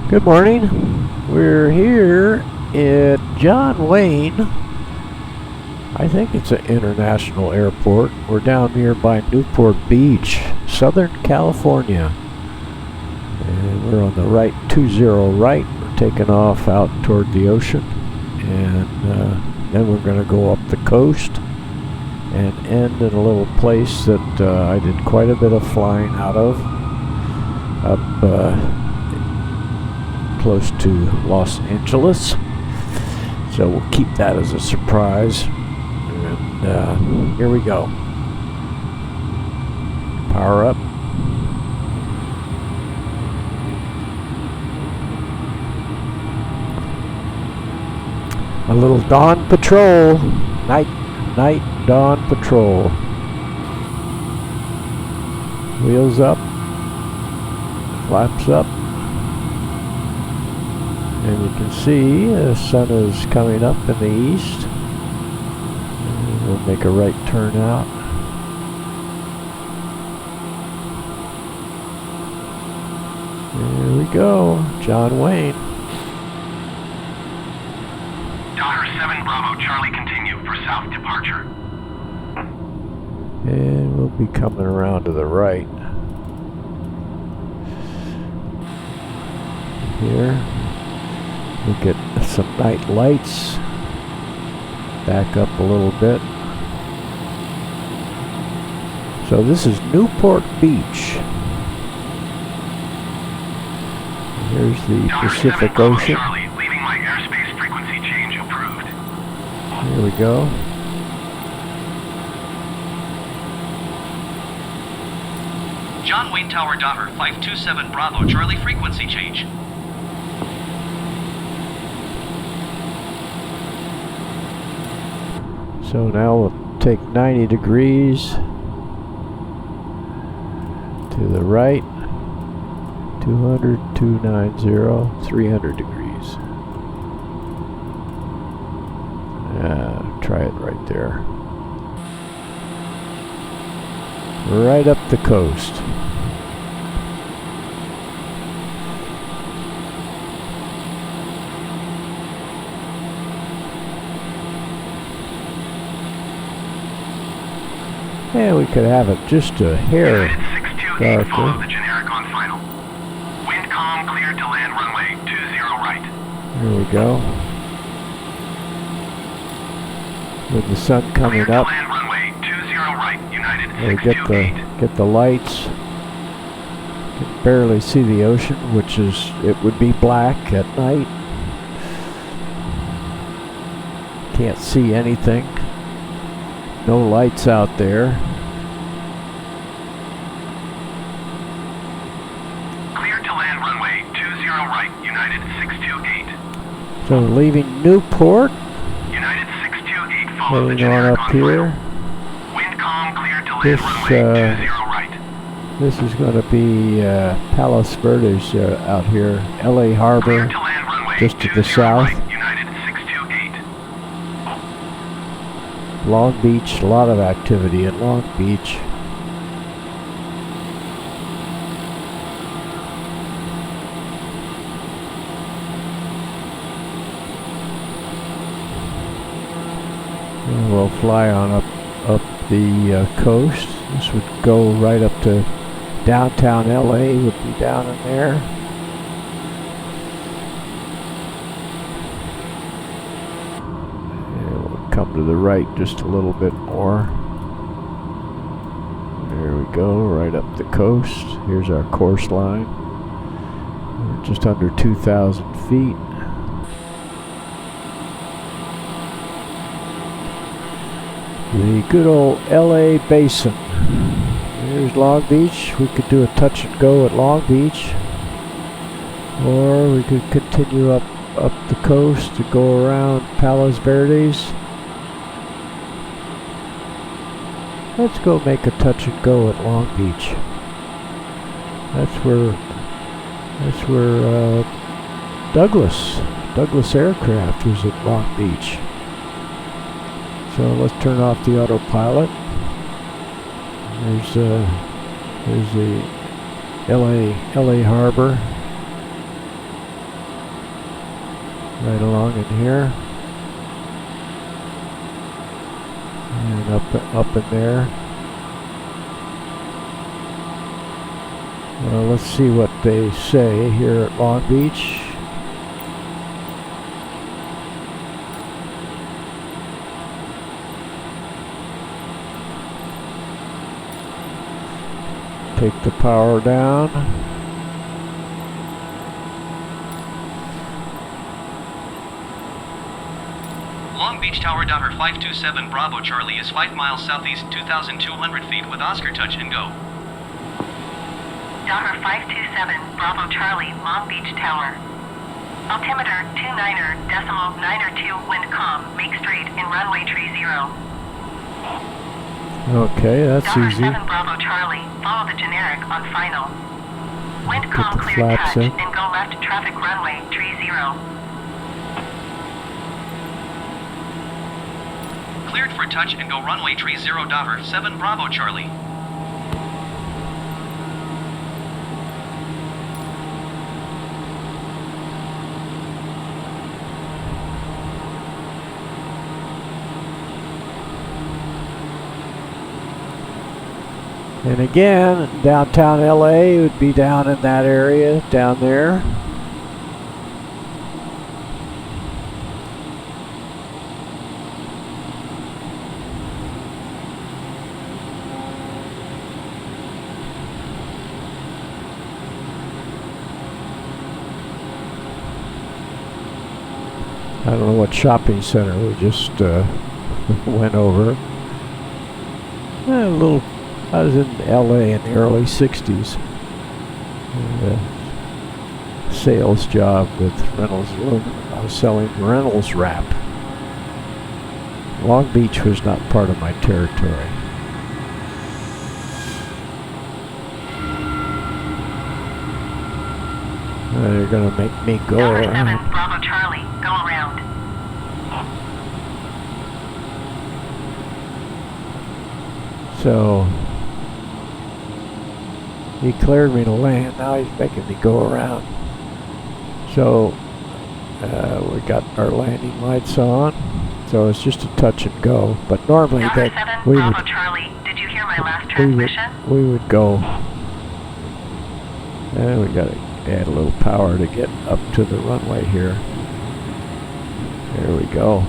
Good morning. We're here at John Wayne. I think it's an international airport. We're down here by Newport Beach, Southern California. And we're on the right, 20 right. We're taking off out toward the ocean. And then we're going to go up the coast and end in a little place that I did quite a bit of flying out of. Up close to Los Angeles, so we'll keep that as a surprise. And here we go. Power up. A little dawn patrol, night dawn patrol. Wheels up, flaps up. And you can see the sun is coming up in the east. And we'll make a right turn out. There we go, John Wayne. Daughter 7 Bravo Charlie, continue for south departure. And we'll be coming around to the right. Here. Look at some night lights. Back up a little bit. So this is Newport Beach. Here's the Pacific Ocean. Charlie, leaving my airspace frequency change approved. Here we go. John Wayne Tower Daughter 527 Bravo Charlie, frequency change. So now we'll take 90 degrees to the right, 200, 290, 300 degrees. Try it right there. Right up the coast. Yeah, we could have it just a hair United 628, follow darker. the generic on final. Wind calm, cleared to land runway 20 right. There we go. With the sun coming Cleared up, to land runway 20 right, United we 628. get the lights. Can barely see the ocean, which is, it would be black at night. Can't see anything. No lights out there. Cleared to land runway 20 right, United 628. So leaving Newport, United 628, follow the heading generic on up on here. final. Wind calm, cleared to land This, runway 20 right. This is going to be Palos, Verdes out here, LA Harbor, Cleared to land runway just to the 20 south. right, United 628. Long Beach, a lot of activity at Long Beach. And we'll fly on up the coast. This would go right up to downtown LA, would be down in there. And we'll come to the right just a little bit more. There we go, right up the coast. Here's our course line. We're just under 2,000 feet. The good old LA Basin. There's Long Beach. We could do a touch and go at Long Beach. Or we could continue up the coast to go around Palos Verdes. Let's go make a touch and go at Long Beach. That's where Douglas Aircraft was at Long Beach. So let's turn off the autopilot. There's the LA Harbor. Right along in here. And up in there. Well, let's see what they say here at Long Beach. Take the power down. Long Beach Tower Daughter 527 Bravo Charlie is 5 miles southeast, 2,200 feet with Oscar touch and go. Daughter 527 Bravo Charlie, Long Beach Tower. Altimeter 29.902 wind calm, make straight in runway 30. Okay, that's Daughter easy. 7 Bravo Charlie, follow the generic on final. Wind Put calm the clear flaps touch in. and go left traffic runway 30. Cleared for touch and go runway 30 Daughter 7 Bravo Charlie. And again, downtown LA would be down in that area, down there. I don't know what shopping center we just went over. A little. I was in LA in the early 60s. Sales job with Reynolds Aluminum. I was selling Reynolds wrap. Long Beach was not part of my territory. They're gonna make me go Daughter around. 7 Bravo Charlie, go around. So he cleared me to land. Now he's making me go around. So we got our landing lights on. So it's just a touch and go. But normally Daughter that 7 we Bravo would Charlie, did you hear my last transmission? we would go. And we got to add a little power to get up to the runway here. There we go.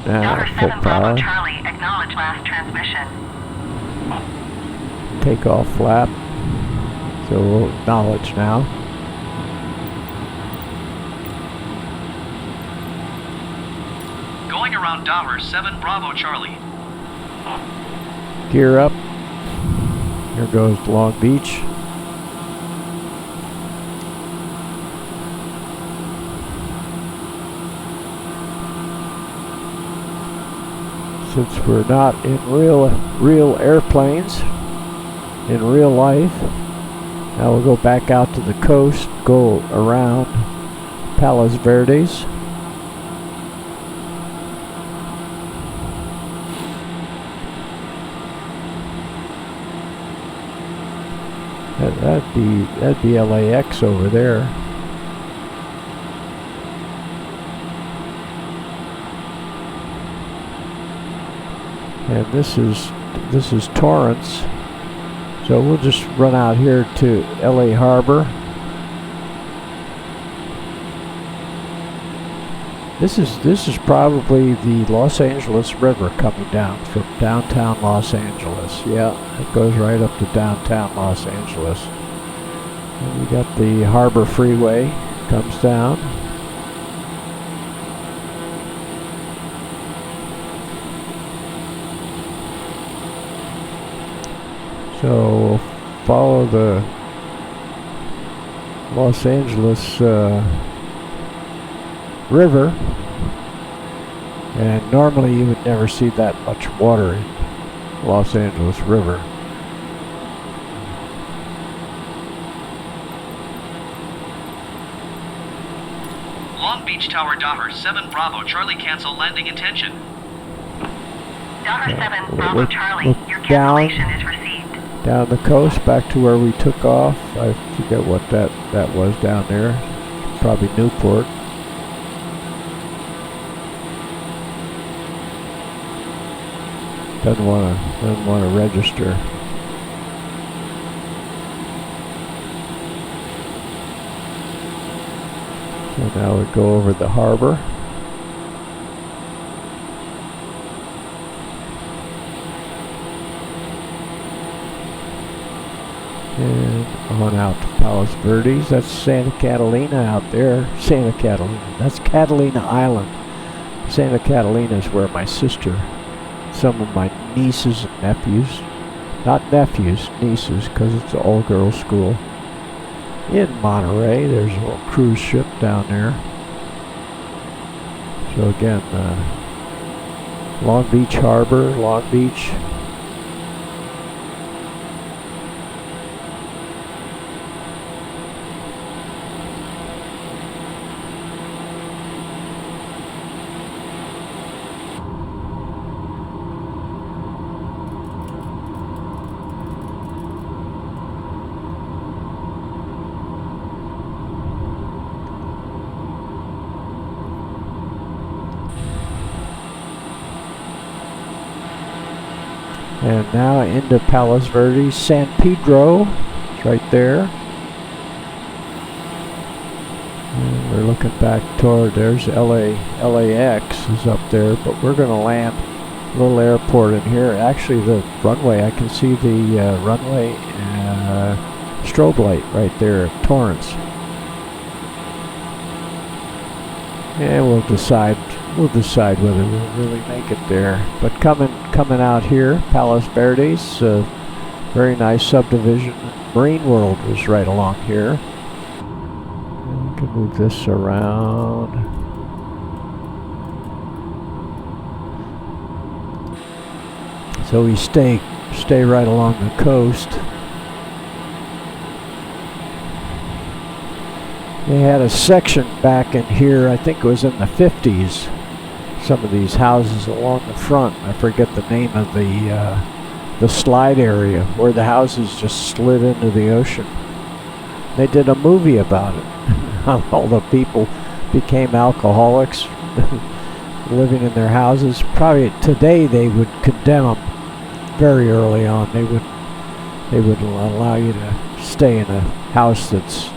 Now Daughter full 7 Bravo power. Charlie, acknowledge last transmission. Takeoff flap. So we'll acknowledge now. Going around Daughter 7 Bravo Charlie. Gear up. Here goes Long Beach. Since we're not in real airplanes, in real life, now we'll go back out to the coast, go around Palos Verdes. That'd be LAX over there. And this is Torrance. So we'll just run out here to LA Harbor. This is probably the Los Angeles River coming down from downtown Los Angeles. Yeah, it goes right up to downtown Los Angeles. And we got the Harbor Freeway comes down. So we'll follow the Los Angeles river, and normally you would never see that much water in Los Angeles River. Long Beach Tower Daughter 7 Bravo Charlie, cancel landing intention. Daughter Yeah, 7 Bravo look Charlie, your down. cancellation is received. down the coast back to where we took off. I forget what that was down there. Probably Newport. Doesn't want to register. So now we go over the harbor. And on out to Palos Verdes. That's Santa Catalina out there. Santa Catalina. That's Catalina Island. Santa Catalina is where my sister, some of my nieces and nephews, not nephews, nieces, because it's an all-girls school. In Monterey, there's a little cruise ship down there. So again, Long Beach Harbor, Long Beach. And now into Palos Verdes, San Pedro, it's right there. And we're looking back toward, there's LAX is up there, but we're going to land a little airport in here. Actually, the runway, I can see the runway strobe light right there at Torrance. And we'll decide whether we'll really make it there. But coming out here, Palos Verdes, very nice subdivision. Marine World was right along here. And we can move this around. So we stay right along the coast. They had a section back in here, I think it was in the 50s. Some of these houses along the front, I forget the name of the slide area where the houses just slid into the ocean. They did a movie about it. All the people became alcoholics living in their houses. Probably today they would condemn them very early on. They would allow you to stay in a house that's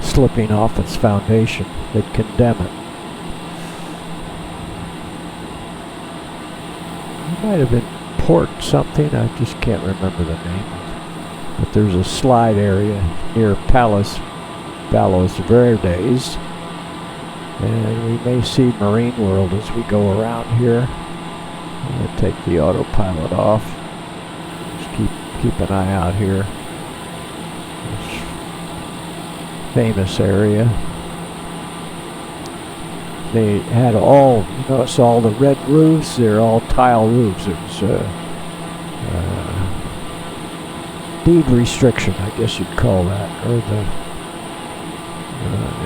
slipping off its foundation. They'd condemn it. It might have been Port something, I just can't remember the name. But there's a slide area near Palos Verdes. And we may see Marine World as we go around here. I'm going to take the autopilot off. Just keep an eye out here. Famous area. They had all, you notice all the red roofs, they're all tile roofs. It was deed restriction, I guess you'd call that, or the,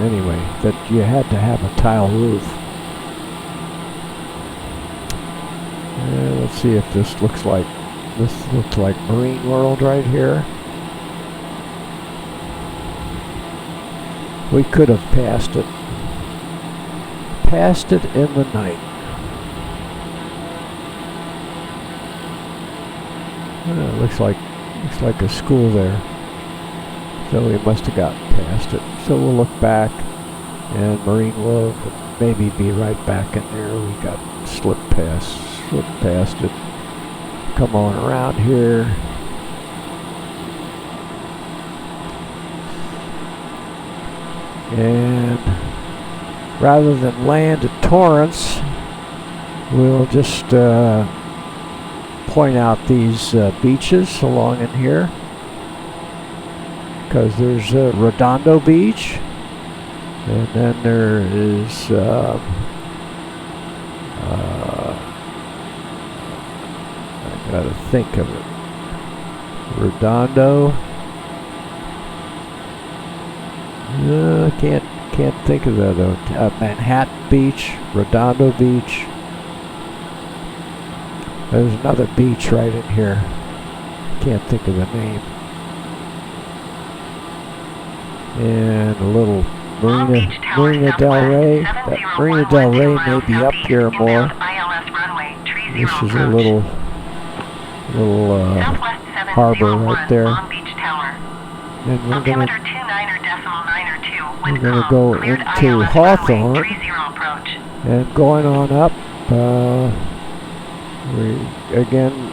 anyway, that you had to have a tile roof. Let's see if this looks like Marine World right here. We could have passed it in the night. Looks like a school there. So we must have gotten past it. So we'll look back, and Marine World would maybe be right back in there. We got slipped past it. Come on around here. And rather than land at Torrance, we'll just point out these beaches along in here, because there's Redondo Beach, and then there is I gotta think of it. Redondo. Can't think of that. Manhattan Beach, Redondo Beach. There's another beach right in here. Can't think of the name. And a little Marina Del Rey. That Marina Del Rey may be up here more. This is a little harbor right there. And we're gonna go into Hawthorne, and going on up.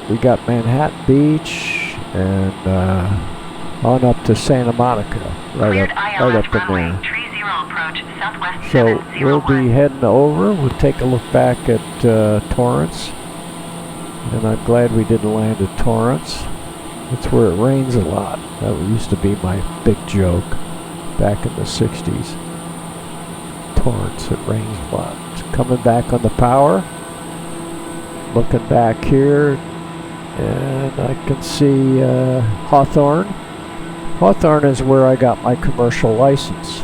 We got Manhattan Beach and on up to Santa Monica, right up in there. So we'll be heading over. We'll take a look back at Torrance, and I'm glad we didn't land at Torrance. It's where it rains a lot. That used to be my big joke back in the 60s. Torrance, it rains a lot. It's coming back on the power. Looking back here, and I can see Hawthorne. Hawthorne is where I got my commercial license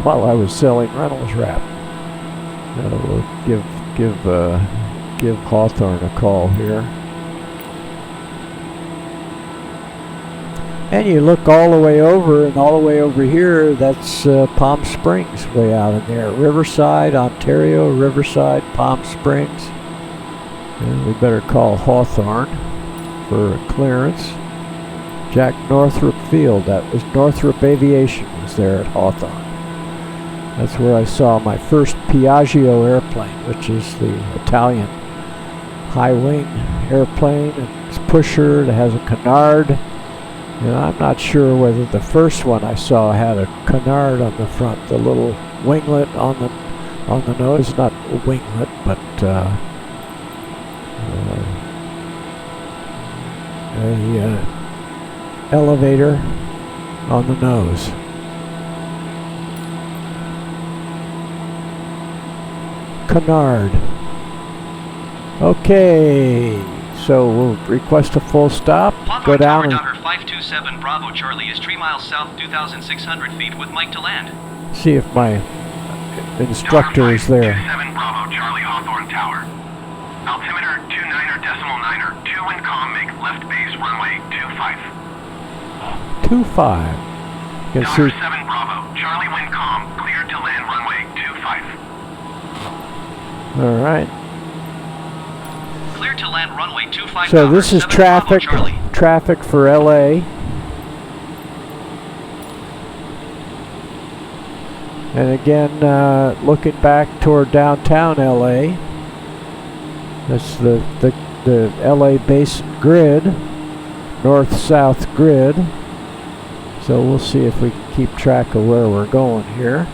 while I was selling Reynolds wrap. We'll give Hawthorne a call here. And you look all the way over, and all the way over here, that's Palm Springs, way out in there. Riverside, Ontario, Riverside, Palm Springs. And we better call Hawthorne for clearance. Jack Northrop Field, that was Northrop Aviation, was there at Hawthorne. That's where I saw my first Piaggio airplane, which is the Italian high-wing airplane. It's pusher, it has a canard. And I'm not sure whether the first one I saw had a canard on the front, the little winglet on the nose, not a winglet, but a elevator on the nose. Canard. Okay, so we'll request a full stop. Go down and 527 Bravo Charlie is 3 miles south, 2,600 feet with Mike to land. See if my instructor is there. 527 Bravo Charlie Hawthorne Tower. Altimeter 29.9er, 2 wind calm, make left base runway 25. 25. You can see 7 Bravo, Charlie wind calm, cleared to land runway 25. all right. Cleared to land runway 25. So this is traffic for LA. And again, looking back toward downtown LA. That's the LA Basin grid, north-south grid. So we'll see if we can keep track of where we're going here.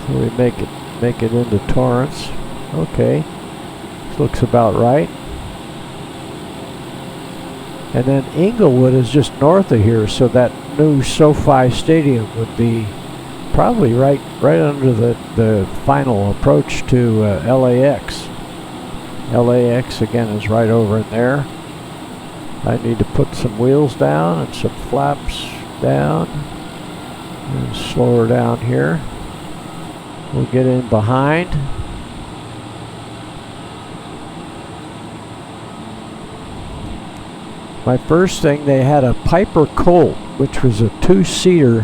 So we make it into Torrance. Okay, this looks about right. And then Inglewood is just north of here, so that new SoFi Stadium would be probably right under the final approach to LAX. LAX again is right over in there. I need to put some wheels down and some flaps down and slow her down here. We'll get in behind. My first thing, they had a Piper Colt, which was a 2-seater.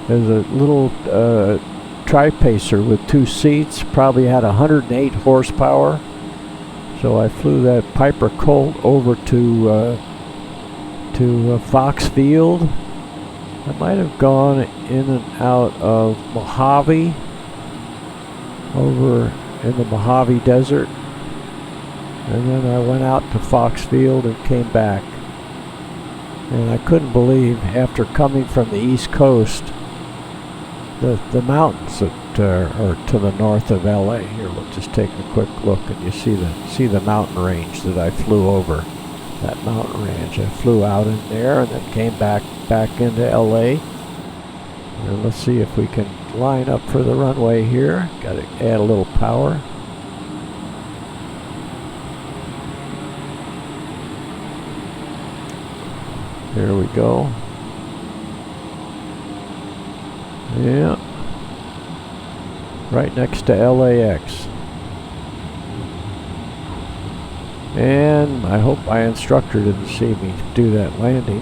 There's a little tri-pacer with 2 seats, probably had 108 horsepower. So I flew that Piper Colt over to Fox Field. I might have gone in and out of Mojave, over in the Mojave Desert. And then I went out to Fox Field and came back. And I couldn't believe, after coming from the East Coast, the mountains that are to the north of LA. Here, we'll just take a quick look, and you see the mountain range that I flew over. That mountain range, I flew out in there and then came back into LA. And let's see if we can line up for the runway here. Got to add a little power. There we go. Yeah. Right next to LAX. And I hope my instructor didn't see me do that landing.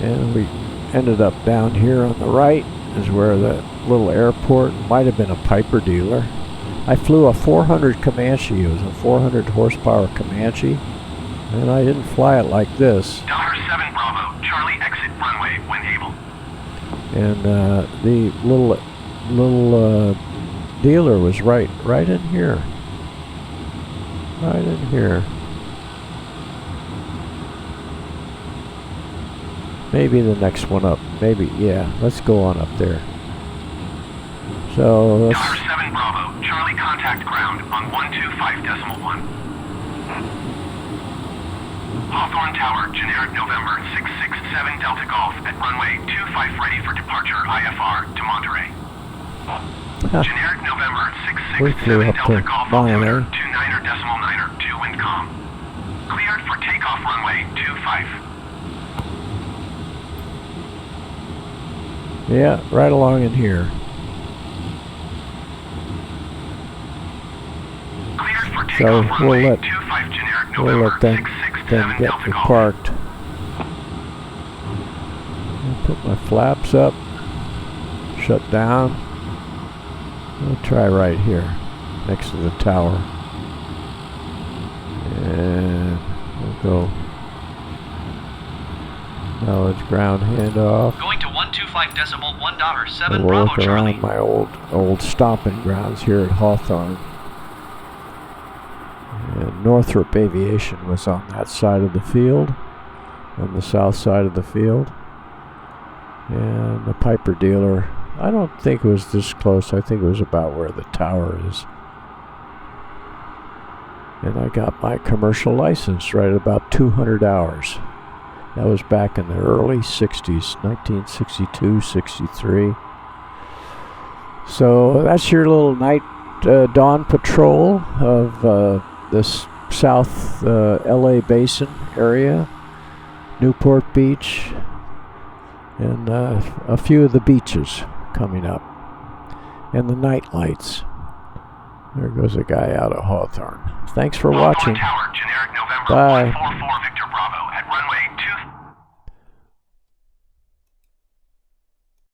And we ended up down here on the right is where the little airport, might have been a Piper dealer. I flew a 400 Comanche. It was a 400 horsepower Comanche. And I didn't fly it like this. Delta 7 Bravo, Charlie exit runway when able. And the little dealer was right in here. Right in here. Maybe the next one up. Maybe, yeah. Let's go on up there. So let's. Delta 7 Bravo, Charlie contact ground on 125.1. Hawthorne Tower, generic November 667 Delta Golf at runway 25 ready for departure IFR to Monterey. Generic November We flew 667 up Delta to Golf Monterey. altimeter 29er.9er 2 wind calm. Cleared for takeoff runway 25. Yeah, right along in here. Cleared for So takeoff runway 25 generic we'll November let them 667 get Delta me Golf. parked. I'll put my flaps up. Shut down. I'll try right here, next to the tower. And we'll go. Now it's ground handoff. Going to 125.1.7 And we'll Bravo look Charlie. around my old stomping grounds here at Hawthorne. And Northrop Aviation was on that side of the field, on the south side of the field. And the Piper dealer, I don't think it was this close. I think it was about where the tower is. And I got my commercial license right at about 200 hours. That was back in the early 60s, 1962, 63. So that's your little night dawn patrol of this South LA Basin area, Newport Beach, and a few of the beaches coming up, and the night lights. There goes a guy out of Hawthorne. Thanks for watching. Tower, generic November Bye. 144